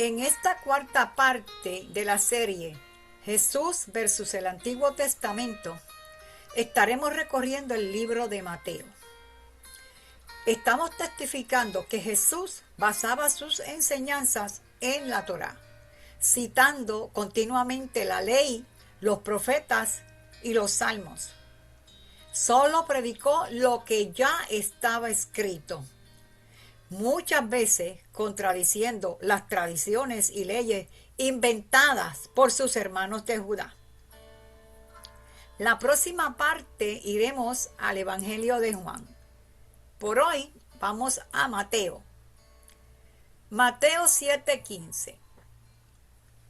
En esta cuarta parte de la serie Jesús versus el Antiguo Testamento, estaremos recorriendo el libro de Mateo. Estamos testificando que Jesús basaba sus enseñanzas en la Torá, citando continuamente la ley, los profetas y los salmos. Solo predicó lo que ya estaba escrito, muchas veces contradiciendo las tradiciones y leyes inventadas por sus hermanos de Judá. La próxima parte iremos al Evangelio de Juan. Por hoy vamos a Mateo. Mateo 7:15.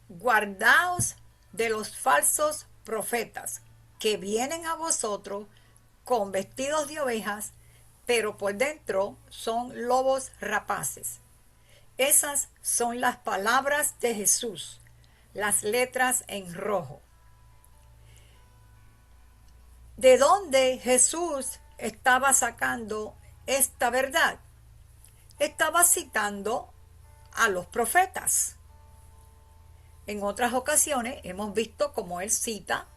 Guardaos de los falsos profetas que vienen a vosotros con vestidos de ovejas, pero por dentro son lobos rapaces. Esas son las palabras de Jesús, las letras en rojo. ¿De dónde Jesús estaba sacando esta verdad? Estaba citando a los profetas. En otras ocasiones hemos visto cómo él cita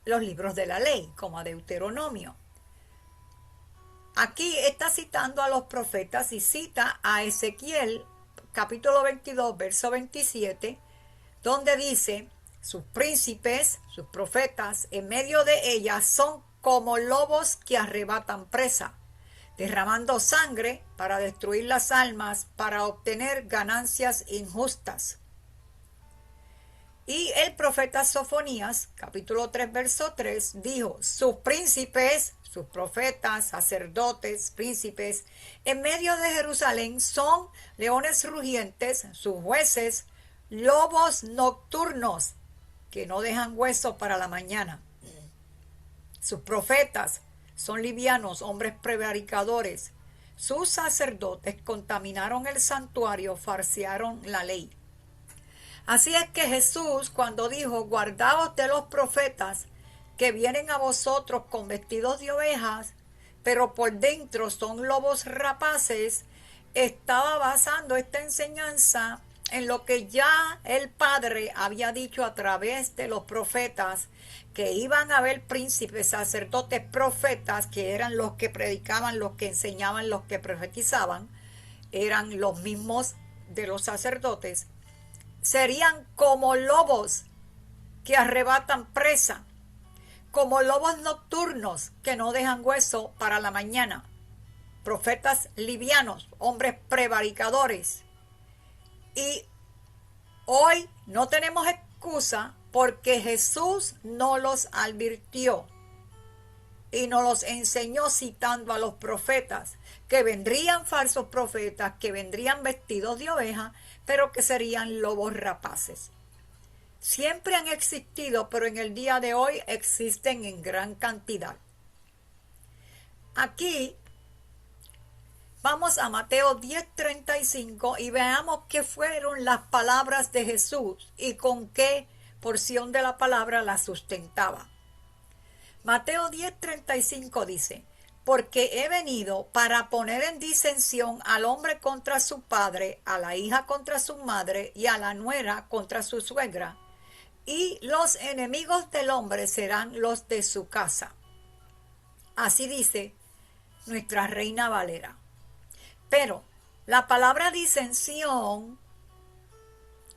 los libros de la ley, como a Deuteronomio. Aquí está citando a los profetas y cita a Ezequiel, capítulo 22, verso 27, donde dice: sus príncipes, sus profetas, en medio de ellas son como lobos que arrebatan presa, derramando sangre para destruir las almas, para obtener ganancias injustas. Y el profeta Sofonías, capítulo 3, verso 3, dijo: sus príncipes, sus profetas, sacerdotes, príncipes, en medio de Jerusalén son leones rugientes, sus jueces, lobos nocturnos, que no dejan hueso para la mañana. Sus profetas son livianos, hombres prevaricadores. Sus sacerdotes contaminaron el santuario, falsearon la ley. Así es que Jesús, cuando dijo: guardaos de los profetas que vienen a vosotros con vestidos de ovejas, pero por dentro son lobos rapaces, estaba basando esta enseñanza en lo que ya el Padre había dicho a través de los profetas, que iban a haber príncipes, sacerdotes, profetas, que eran los que predicaban, los que enseñaban, los que profetizaban, eran los mismos de los sacerdotes. Serían como lobos que arrebatan presa, como lobos nocturnos que no dejan hueso para la mañana. Profetas livianos, hombres prevaricadores. Y hoy no tenemos excusa porque Jesús no los advirtió y nos los enseñó citando a los profetas, que vendrían falsos profetas, que vendrían vestidos de oveja, pero que serían lobos rapaces. Siempre han existido, pero en el día de hoy existen en gran cantidad. Aquí vamos a Mateo 10:35 y veamos qué fueron las palabras de Jesús y con qué porción de la palabra la sustentaba. Mateo 10:35 dice: porque he venido para poner en disensión al hombre contra su padre, a la hija contra su madre y a la nuera contra su suegra, y los enemigos del hombre serán los de su casa. Así dice nuestra Reina Valera. Pero la palabra disensión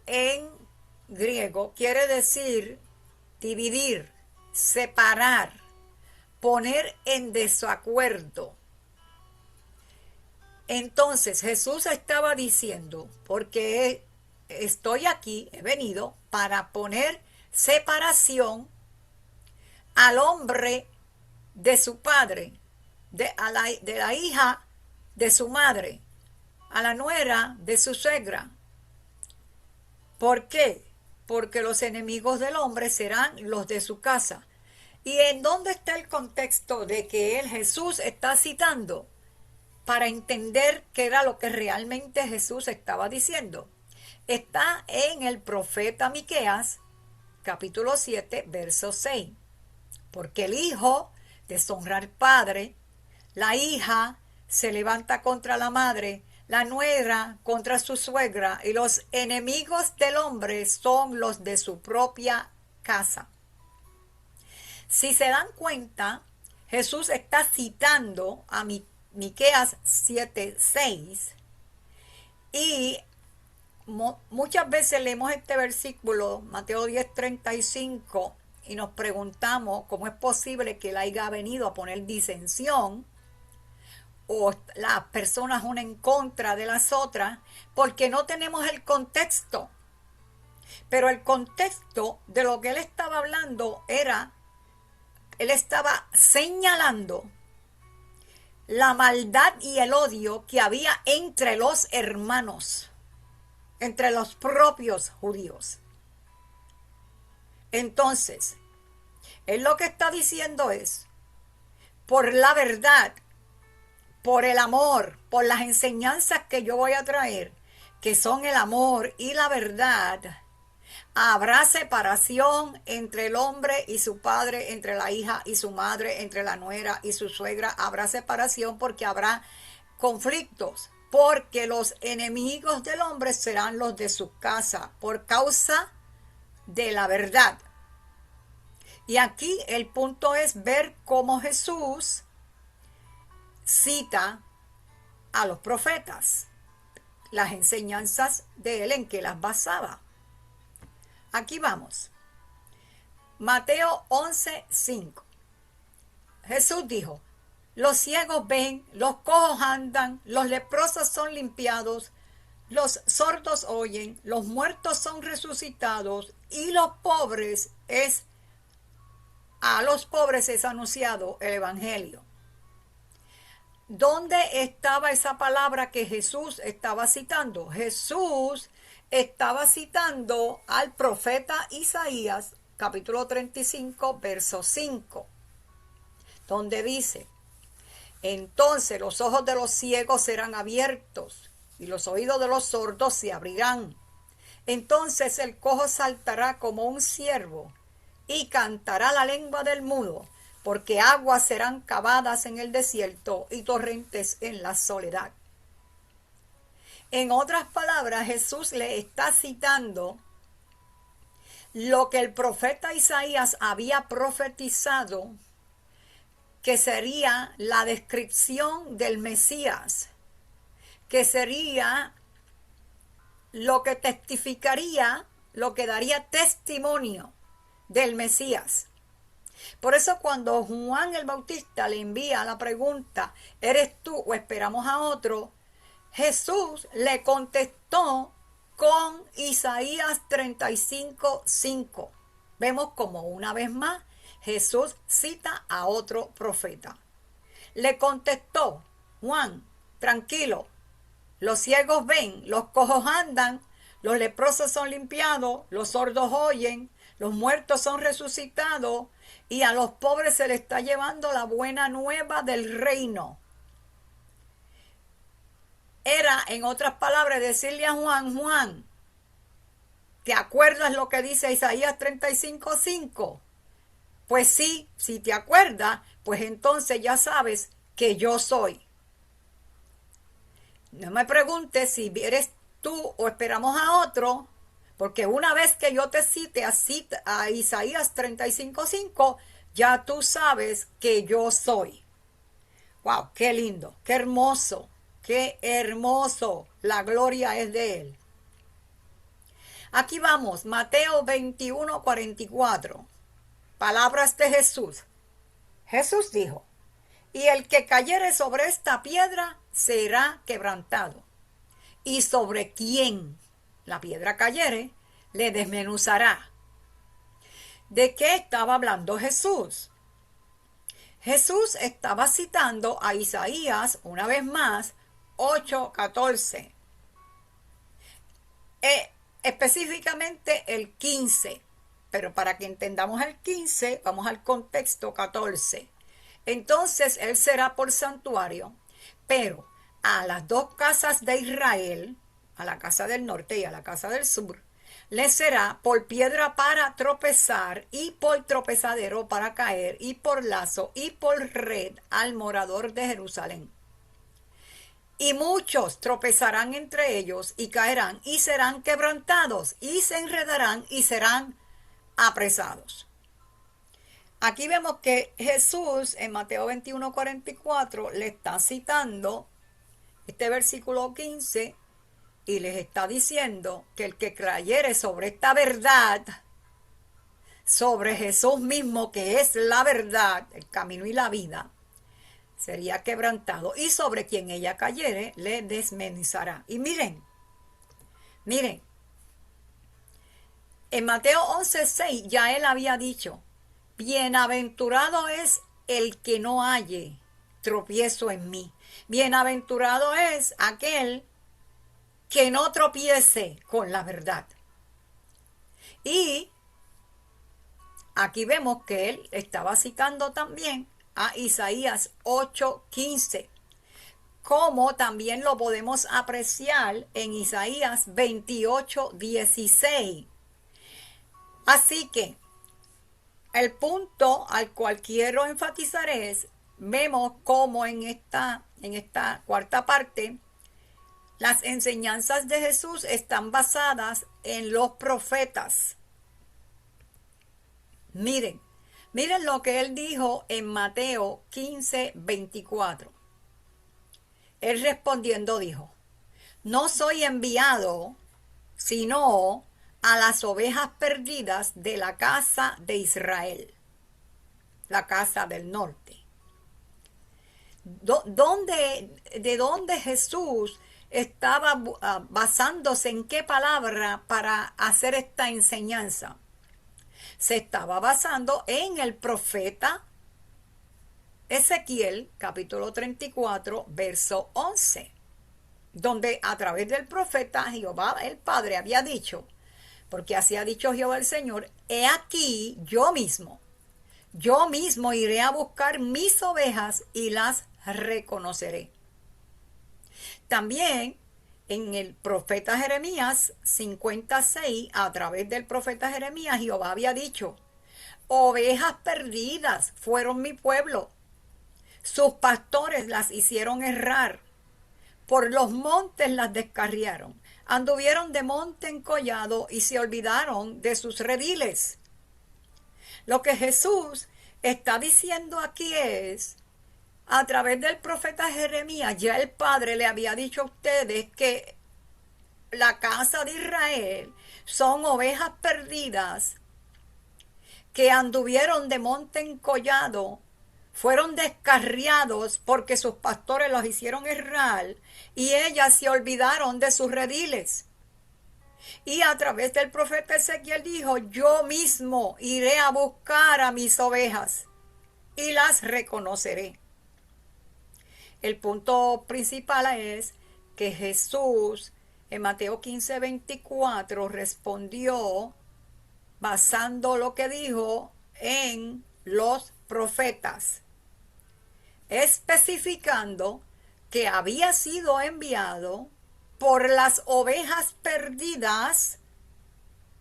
en griego quiere decir dividir, separar, poner en desacuerdo. Entonces Jesús estaba diciendo: porque estoy aquí, he venido para poner separación al hombre de su padre, de la hija de su madre, a la nuera de su suegra. ¿Por qué? Porque los enemigos del hombre serán los de su casa. ¿Y en dónde está el contexto de que Jesús está citando? Para entender qué era lo que realmente Jesús estaba diciendo. Está en el profeta Miqueas, capítulo 7, verso 6. Porque el hijo deshonra al padre, la hija se levanta contra la madre, la nuera contra su suegra, y los enemigos del hombre son los de su propia casa. Si se dan cuenta, Jesús está citando a Miqueas 7:6, y muchas veces leemos este versículo, Mateo 10:35, y nos preguntamos cómo es posible que él haya venido a poner disensión o las personas una en contra de las otras, porque no tenemos el contexto. Pero el contexto de lo que él estaba hablando era, él estaba señalando la maldad y el odio que había entre los hermanos, entre los propios judíos. Entonces, él lo que está diciendo es, por la verdad, por el amor, por las enseñanzas que yo voy a traer, que son el amor y la verdad, habrá separación entre el hombre y su padre, entre la hija y su madre, entre la nuera y su suegra. Habrá separación porque habrá conflictos, porque los enemigos del hombre serán los de su casa, por causa de la verdad. Y aquí el punto es ver cómo Jesús cita a los profetas, las enseñanzas de él, en que las basaba. Aquí vamos. Mateo 11:5. Jesús dijo: los ciegos ven, los cojos andan, los leprosos son limpiados, los sordos oyen, los muertos son resucitados, y a los pobres es anunciado el evangelio. ¿Dónde estaba esa palabra que Jesús estaba citando? Jesús estaba citando al profeta Isaías, capítulo 35, verso 5, donde dice: entonces los ojos de los ciegos serán abiertos y los oídos de los sordos se abrirán. Entonces el cojo saltará como un ciervo y cantará la lengua del mudo, porque aguas serán cavadas en el desierto y torrentes en la soledad. En otras palabras, Jesús le está citando lo que el profeta Isaías había profetizado, que sería la descripción del Mesías, que sería lo que testificaría, lo que daría testimonio del Mesías. Por eso cuando Juan el Bautista le envía la pregunta, ¿eres tú o esperamos a otro?, Jesús le contestó con Isaías 35:5. Vemos como una vez más Jesús cita a otro profeta. Le contestó: Juan, tranquilo, los ciegos ven, los cojos andan, los leprosos son limpiados, los sordos oyen, los muertos son resucitados, y a los pobres se les está llevando la buena nueva del reino. Era, en otras palabras, decirle a Juan: Juan, ¿te acuerdas lo que dice Isaías 35:5? Pues sí, si te acuerdas, pues entonces ya sabes que yo soy. No me preguntes si eres tú o esperamos a otro, porque una vez que yo te cite a Isaías 35:5, ya tú sabes que yo soy. ¡Wow! ¡Qué lindo! ¡Qué hermoso! ¡Qué hermoso! La gloria es de él. Aquí vamos, Mateo 21:44. Palabras de Jesús. Jesús dijo: y el que cayere sobre esta piedra será quebrantado, y sobre quien la piedra cayere le desmenuzará. ¿De qué estaba hablando Jesús? Jesús estaba citando a Isaías, una vez más, 8:14. Específicamente el 15. Pero para que entendamos el 15, vamos al contexto 14. Entonces él será por santuario, pero a las dos casas de Israel, a la casa del norte y a la casa del sur, les será por piedra para tropezar, y por tropezadero para caer, y por lazo y por red al morador de Jerusalén. Y muchos tropezarán entre ellos y caerán y serán quebrantados y se enredarán y serán apresados. Aquí vemos que Jesús en Mateo 21:44 le está citando este versículo 15 y les está diciendo que el que creyere sobre esta verdad, sobre Jesús mismo que es la verdad, el camino y la vida, sería quebrantado, y sobre quien ella cayere le desmenuzará. Y miren, en Mateo 11:6 ya él había dicho: bienaventurado es el que no halle tropiezo en mí. Bienaventurado es aquel que no tropiece con la verdad. Y aquí vemos que él estaba citando también a Isaías 8:15, como también lo podemos apreciar en Isaías 28:16. Así que el punto al cual quiero enfatizar es, vemos cómo en esta cuarta parte, las enseñanzas de Jesús están basadas en los profetas. Miren lo que él dijo en Mateo 15:24. Él respondiendo dijo: no soy enviado sino a las ovejas perdidas de la casa de Israel, la casa del norte. ¿De dónde Jesús estaba basándose en qué palabra para hacer esta enseñanza? Se estaba basando en el profeta Ezequiel, capítulo 34, verso 11, donde a través del profeta Jehová el Padre había dicho: porque así ha dicho Jehová el Señor, he aquí yo mismo iré a buscar mis ovejas y las reconoceré. También en el profeta Jeremías 56, a través del profeta Jeremías, Jehová había dicho: ovejas perdidas fueron mi pueblo, sus pastores las hicieron errar, por los montes las descarriaron, anduvieron de monte en collado y se olvidaron de sus rediles. Lo que Jesús está diciendo aquí es, a través del profeta Jeremías, ya el Padre le había dicho a ustedes que la casa de Israel son ovejas perdidas que anduvieron de monte en collado, fueron descarriados porque sus pastores los hicieron errar y ellas se olvidaron de sus rediles. Y a través del profeta Ezequiel dijo: yo mismo iré a buscar a mis ovejas y las reconoceré. El punto principal es que Jesús en Mateo 15:24 respondió basando lo que dijo en los profetas, especificando que había sido enviado por las ovejas perdidas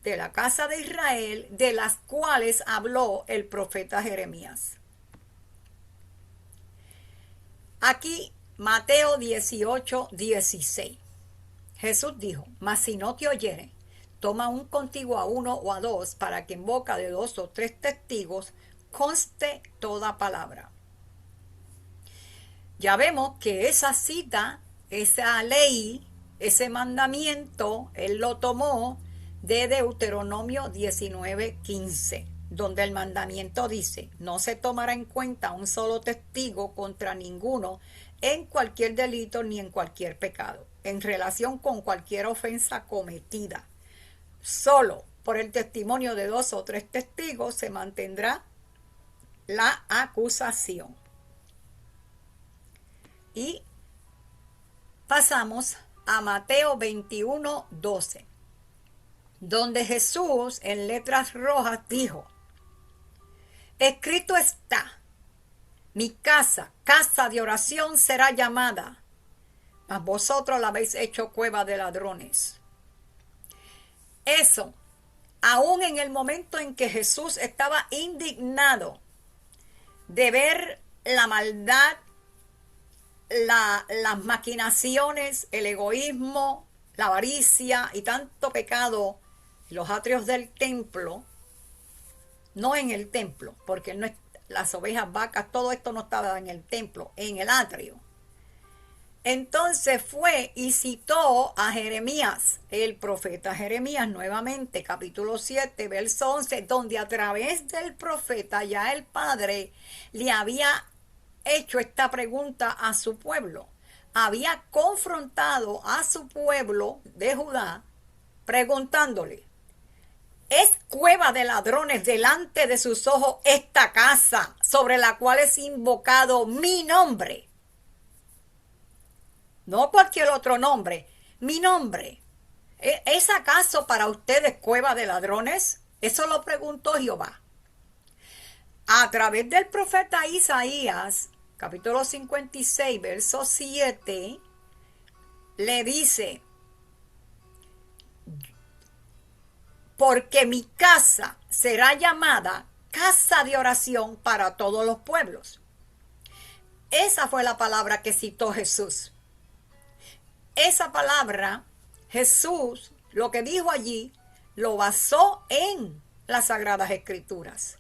de la casa de Israel, de las cuales habló el profeta Jeremías. Aquí Mateo 18:16. Jesús dijo: mas si no te oyere, toma un contigo a uno o a dos, para que en boca de 2 o 3 testigos conste toda palabra. Ya vemos que esa cita, esa ley, ese mandamiento, él lo tomó de Deuteronomio 19:15, donde el mandamiento dice: no se tomará en cuenta un solo testigo contra ninguno en cualquier delito ni en cualquier pecado, en relación con cualquier ofensa cometida. Solo por el testimonio de 2 o 3 testigos se mantendrá la acusación. Y pasamos a Mateo 21:12, donde Jesús en letras rojas dijo: escrito está, mi casa, casa de oración será llamada, mas vosotros la habéis hecho cueva de ladrones. Eso, aún en el momento en que Jesús estaba indignado de ver la maldad las maquinaciones, el egoísmo, la avaricia y tanto pecado en los atrios del templo, no en el templo, porque no es, las ovejas, vacas, todo esto no estaba en el templo, en el atrio. Entonces fue y citó a Jeremías, el profeta Jeremías, nuevamente, capítulo 7, verso 11, donde a través del profeta ya el Padre le había hecho esta pregunta a su pueblo. Había confrontado a su pueblo de Judá preguntándole: ¿es cueva de ladrones delante de sus ojos esta casa sobre la cual es invocado mi nombre? No cualquier otro nombre, mi nombre. ¿Es acaso para ustedes cueva de ladrones? Eso lo preguntó Jehová. A través del profeta Isaías, capítulo 56, verso 7, le dice: porque mi casa será llamada casa de oración para todos los pueblos. Esa fue la palabra que citó Jesús. Esa palabra, Jesús, lo que dijo allí, lo basó en las Sagradas Escrituras.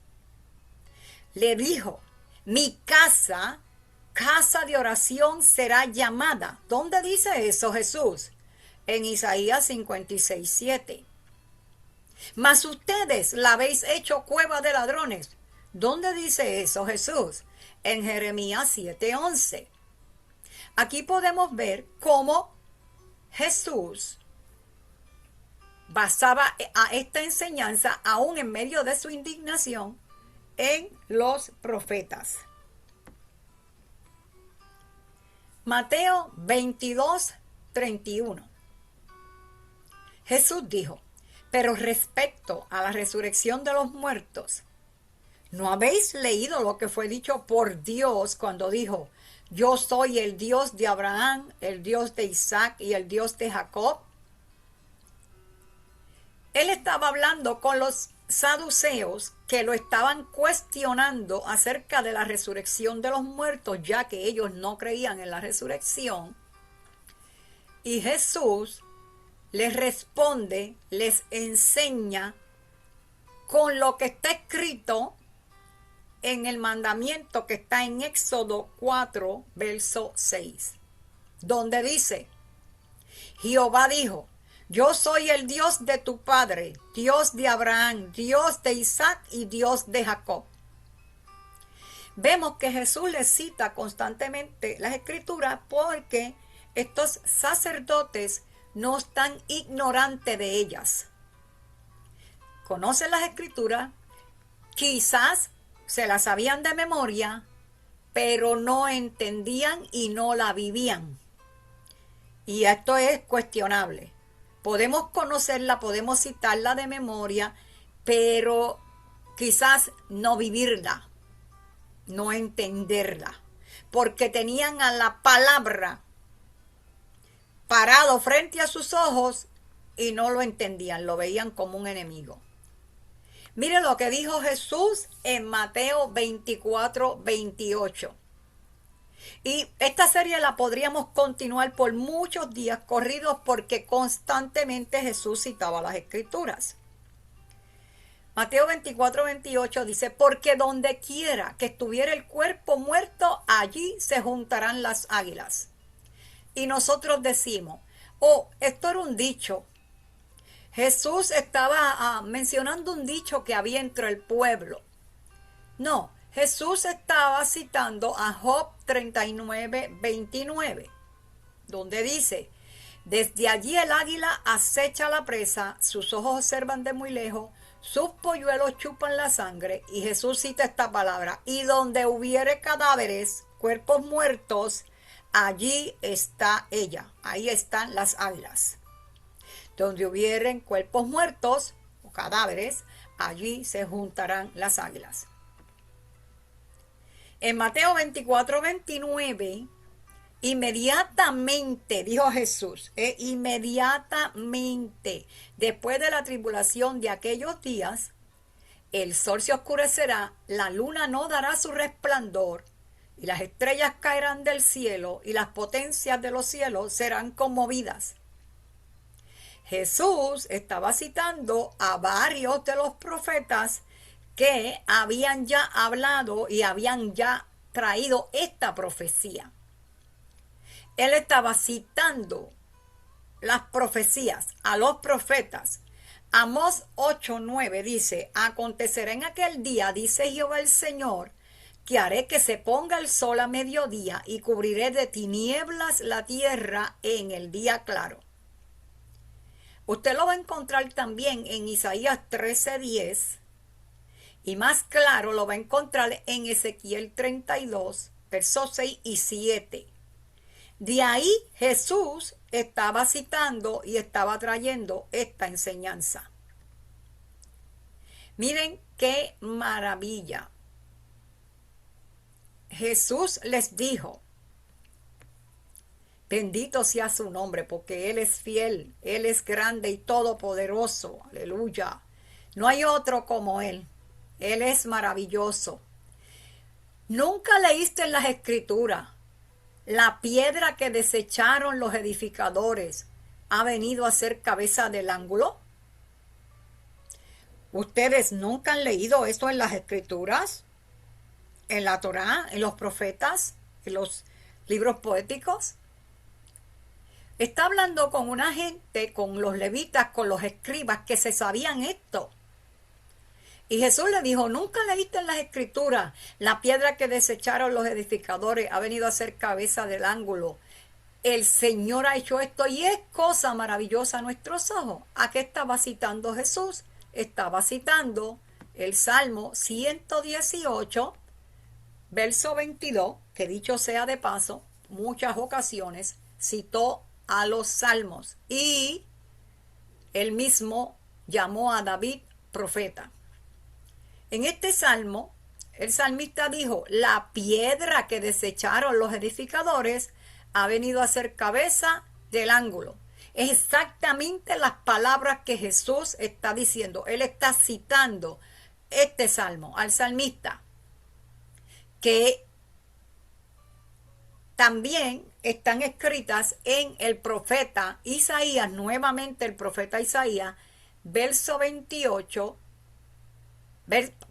Le dijo: mi casa, casa de oración será llamada. ¿Dónde dice eso Jesús? En Isaías 56, 7. Mas ustedes la habéis hecho cueva de ladrones. ¿Dónde dice eso Jesús? En Jeremías 7:11. Aquí podemos ver cómo Jesús basaba a esta enseñanza, aún en medio de su indignación, en los profetas. Mateo 22:31. Jesús dijo: pero respecto a la resurrección de los muertos, ¿no habéis leído lo que fue dicho por Dios cuando dijo: yo soy el Dios de Abraham, el Dios de Isaac y el Dios de Jacob? Él estaba hablando con los saduceos que lo estaban cuestionando acerca de la resurrección de los muertos, ya que ellos no creían en la resurrección. Y Jesús les responde, les enseña con lo que está escrito en el mandamiento que está en Éxodo 4, verso 6, donde dice: Jehová dijo: yo soy el Dios de tu padre, Dios de Abraham, Dios de Isaac y Dios de Jacob. Vemos que Jesús les cita constantemente las escrituras porque estos sacerdotes no están ignorantes de ellas. Conocen las escrituras, quizás se las sabían de memoria, pero no entendían y no la vivían. Y esto es cuestionable. Podemos conocerla, podemos citarla de memoria, pero quizás no vivirla, no entenderla, porque tenían a la palabra parado frente a sus ojos y no lo entendían, lo veían como un enemigo. Mire lo que dijo Jesús en Mateo 24, 28. Y esta serie la podríamos continuar por muchos días corridos porque constantemente Jesús citaba las escrituras. Mateo 24, 28 dice: porque donde quiera que estuviera el cuerpo muerto, allí se juntarán las águilas. Y nosotros decimos: oh, esto era un dicho. Jesús estaba mencionando un dicho que había entre el pueblo. No, Jesús estaba citando a Job 39, 29, donde dice: desde allí el águila acecha la presa, sus ojos observan de muy lejos, sus polluelos chupan la sangre. Y Jesús cita esta palabra: y donde hubiere cadáveres, cuerpos muertos, allí está ella. Ahí están las águilas. Donde hubieren cuerpos muertos o cadáveres, allí se juntarán las águilas. En Mateo 24, 29, inmediatamente, dijo Jesús, inmediatamente, después de la tribulación de aquellos días, el sol se oscurecerá, la luna no dará su resplandor, y las estrellas caerán del cielo, y las potencias de los cielos serán conmovidas. Jesús estaba citando a varios de los profetas que habían ya hablado y habían ya traído esta profecía. Él estaba citando las profecías a los profetas. Amós 8:9 dice: acontecerá en aquel día, dice Jehová el Señor, que haré que se ponga el sol a mediodía y cubriré de tinieblas la tierra en el día claro. Usted lo va a encontrar también en Isaías 13:10 y más claro lo va a encontrar en Ezequiel 32, versos 6 y 7. De ahí Jesús estaba citando y estaba trayendo esta enseñanza. Miren qué maravilla. Jesús les dijo: bendito sea su nombre, porque Él es fiel, Él es grande y todopoderoso. Aleluya. No hay otro como Él. Él es maravilloso. ¿Nunca leíste en las Escrituras: la piedra que desecharon los edificadores ha venido a ser cabeza del ángulo? ¿Ustedes nunca han leído esto en las Escrituras? ¿En la Torá? ¿En los profetas? ¿En los libros poéticos? Está hablando con una gente, con los levitas, con los escribas que se sabían esto. Y Jesús le dijo: ¿nunca leíste en las Escrituras: la piedra que desecharon los edificadores ha venido a ser cabeza del ángulo? El Señor ha hecho esto y es cosa maravillosa a nuestros ojos. ¿A qué estaba citando Jesús? Estaba citando el Salmo 118, verso 22, que dicho sea de paso, muchas ocasiones citó a los salmos y él mismo llamó a David profeta. En este salmo, el salmista dijo: la piedra que desecharon los edificadores ha venido a ser cabeza del ángulo. Es exactamente las palabras que Jesús está diciendo. Él está citando este salmo al salmista, que también están escritas en el profeta Isaías, nuevamente el profeta Isaías,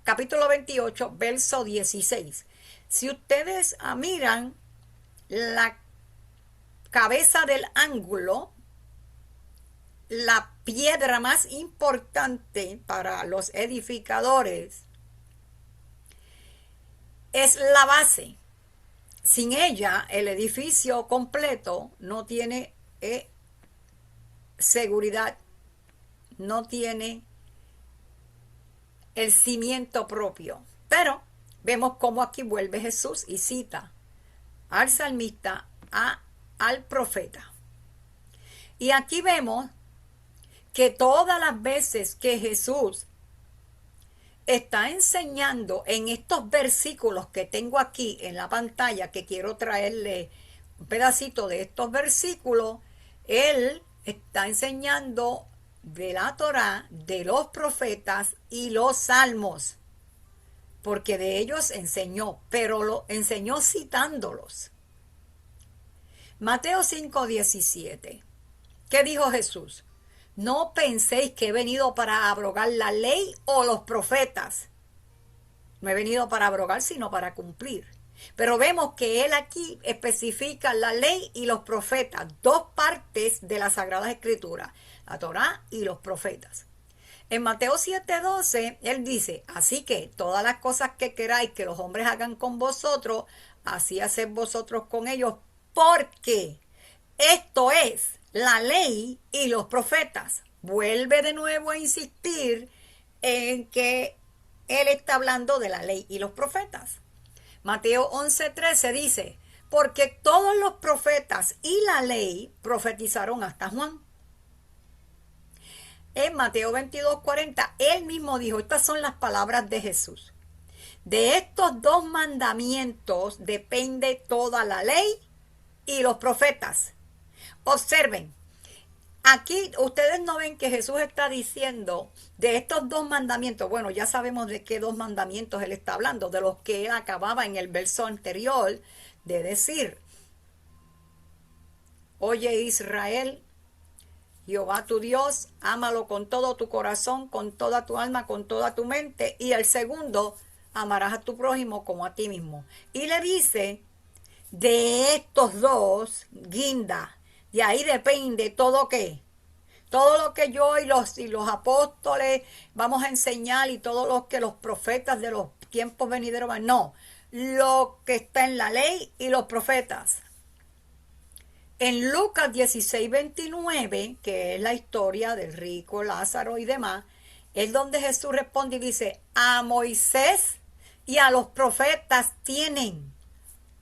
capítulo 28, verso 16. Si ustedes miran la cabeza del ángulo, la piedra más importante para los edificadores es la base. Sin ella, el edificio completo no tiene seguridad, no tiene el cimiento propio. Pero vemos cómo aquí vuelve Jesús y cita al salmista, al profeta. Y aquí vemos que todas las veces que Jesús está enseñando en estos versículos que tengo aquí en la pantalla, que quiero traerle un pedacito de estos versículos, Él está enseñando de la Torá, de los profetas y los salmos, porque de ellos enseñó, pero lo enseñó citándolos. Mateo 5:17. ¿Qué dijo Jesús? No penséis que he venido para abrogar la ley o los profetas. No he venido para abrogar, sino para cumplir. Pero vemos que él aquí especifica la ley y los profetas, dos partes de las Sagradas Escrituras, la Torá y los profetas. En Mateo 7:12, él dice: así que todas las cosas que queráis que los hombres hagan con vosotros, así haced vosotros con ellos, porque esto es la ley y los profetas. Vuelve de nuevo a insistir en que él está hablando de la ley y los profetas. Mateo 11:13 dice: porque todos los profetas y la ley profetizaron hasta Juan. En Mateo 22:40, él mismo dijo, estas son las palabras de Jesús: de estos dos mandamientos depende toda la ley y los profetas. Observen, aquí ustedes no ven que Jesús está diciendo de estos dos mandamientos. Bueno, ya sabemos de qué dos mandamientos él está hablando, de los que él acababa en el verso anterior de decir. Oye Israel, Jehová tu Dios, ámalo con todo tu corazón, con toda tu alma, con toda tu mente. Y el segundo, amarás a tu prójimo como a ti mismo. Y le dice, de estos dos, guinda, de ahí depende todo qué. Todo lo que yo y los apóstoles vamos a enseñar y todo lo que los profetas de los tiempos venideros van. No, lo que está en la ley y los profetas. En Lucas 16:29, que es la historia del rico Lázaro y demás, es donde Jesús responde y dice, a Moisés y a los profetas tienen,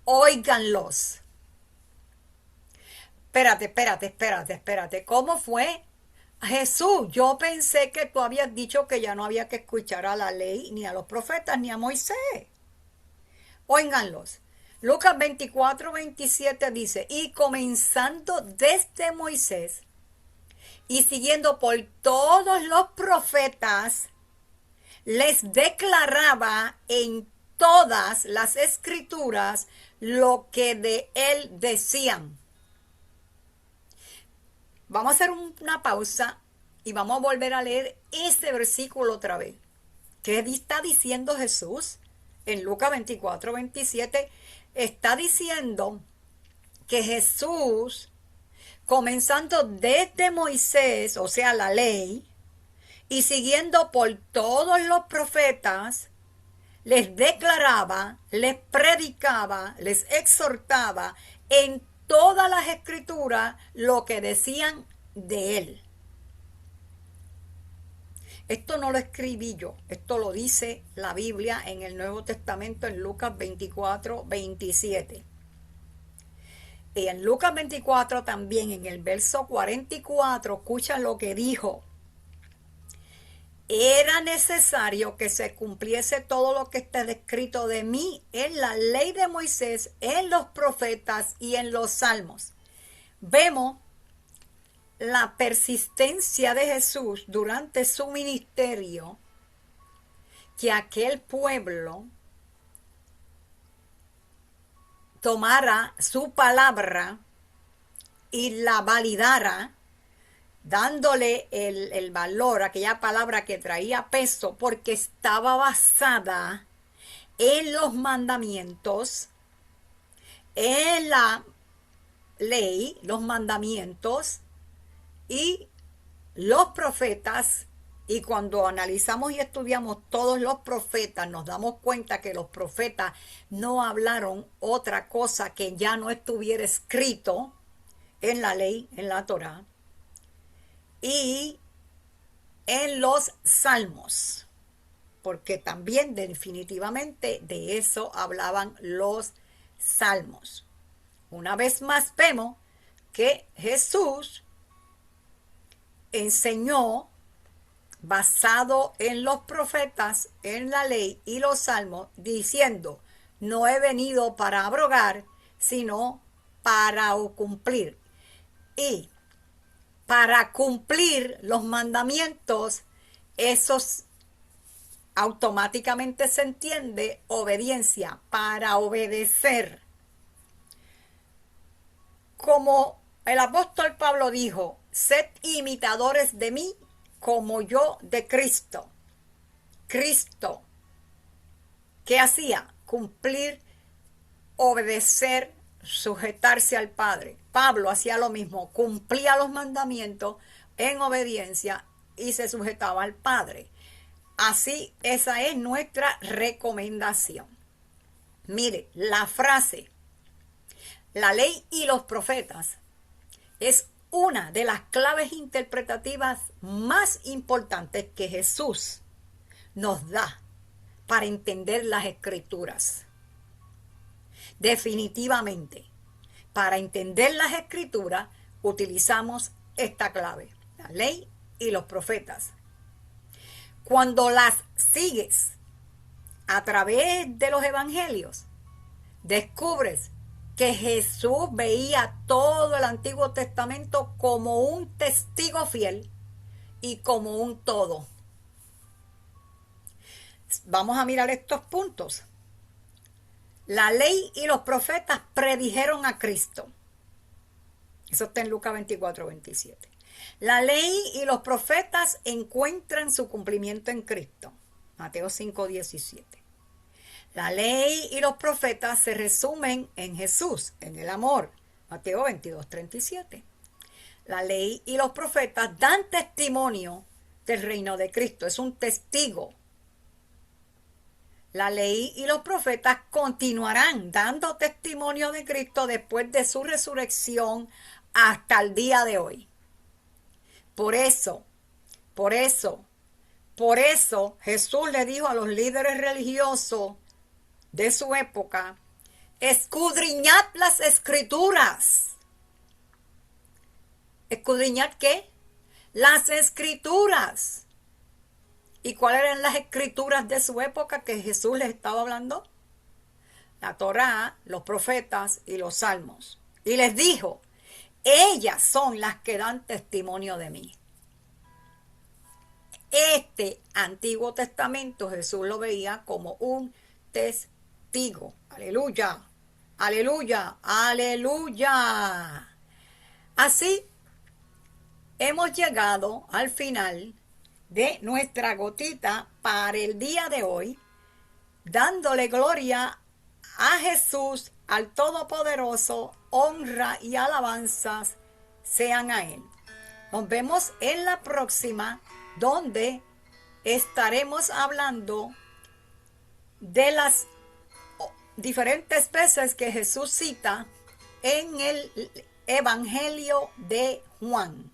óiganlos. Espérate. ¿Cómo fue? Jesús, yo pensé que tú habías dicho que ya no había que escuchar a la ley, ni a los profetas, ni a Moisés. Óiganlos. Lucas 24:27 dice, y comenzando desde Moisés y siguiendo por todos los profetas, les declaraba en todas las escrituras lo que de él decían. Vamos a hacer una pausa y vamos a volver a leer ese versículo otra vez. ¿Qué está diciendo Jesús? En Lucas 24:27 está diciendo que Jesús, comenzando desde Moisés, o sea, la ley, y siguiendo por todos los profetas, les declaraba, les predicaba, les exhortaba en todas las escrituras lo que decían de él. Esto no lo escribí yo, esto lo dice la Biblia en el Nuevo Testamento en Lucas 24:27. Y en Lucas 24 también, en el verso 44, escucha lo que dijo. Era necesario que se cumpliese todo lo que está escrito de mí en la ley de Moisés, en los profetas y en los salmos. Vemos la persistencia de Jesús durante su ministerio, que aquel pueblo tomara su palabra y la validara, dándole el valor a aquella palabra que traía peso, porque estaba basada en los mandamientos, en la ley, los mandamientos y los profetas. Y cuando analizamos y estudiamos todos los profetas, nos damos cuenta que los profetas no hablaron otra cosa que ya no estuviera escrito en la ley, en la Torá, y en los salmos, porque también definitivamente de eso hablaban los salmos. Una vez más vemos que Jesús enseñó basado en los profetas, en la ley y los salmos, diciendo, no he venido para abrogar, sino para cumplir. Y para cumplir los mandamientos, esos automáticamente se entiende obediencia, para obedecer. Como el apóstol Pablo dijo, sed imitadores de mí como yo de Cristo. Cristo, ¿qué hacía? Cumplir, obedecer, sujetarse al Padre. Pablo hacía lo mismo, cumplía los mandamientos en obediencia y se sujetaba al Padre. Así, esa es nuestra recomendación. Mire, la frase, la ley y los profetas, es una de las claves interpretativas más importantes que Jesús nos da para entender las Escrituras. Definitivamente, para entender las Escrituras utilizamos esta clave, la ley y los profetas. Cuando las sigues a través de los evangelios, descubres que Jesús veía todo el Antiguo Testamento como un testigo fiel y como un todo. Vamos a mirar estos puntos. La ley y los profetas predijeron a Cristo. Eso está en Lucas 24:27. La ley y los profetas encuentran su cumplimiento en Cristo. Mateo 5:17. La ley y los profetas se resumen en Jesús, en el amor. Mateo 22:37. La ley y los profetas dan testimonio del reino de Cristo. Es un testigo. La ley y los profetas continuarán dando testimonio de Cristo después de su resurrección hasta el día de hoy. Por eso Jesús le dijo a los líderes religiosos de su época: escudriñad las escrituras. ¿Escudriñad qué? Las escrituras. ¿Y cuáles eran las escrituras de su época que Jesús les estaba hablando? La Torá, los profetas y los salmos. Y les dijo: ellas son las que dan testimonio de mí. Este Antiguo Testamento Jesús lo veía como un testigo. Aleluya, aleluya, aleluya. Así hemos llegado al final de nuestra gotita para el día de hoy, dándole gloria a Jesús, al Todopoderoso. Honra y alabanzas sean a Él. Nos vemos en la próxima, donde estaremos hablando de las diferentes veces que Jesús cita en el Evangelio de Juan.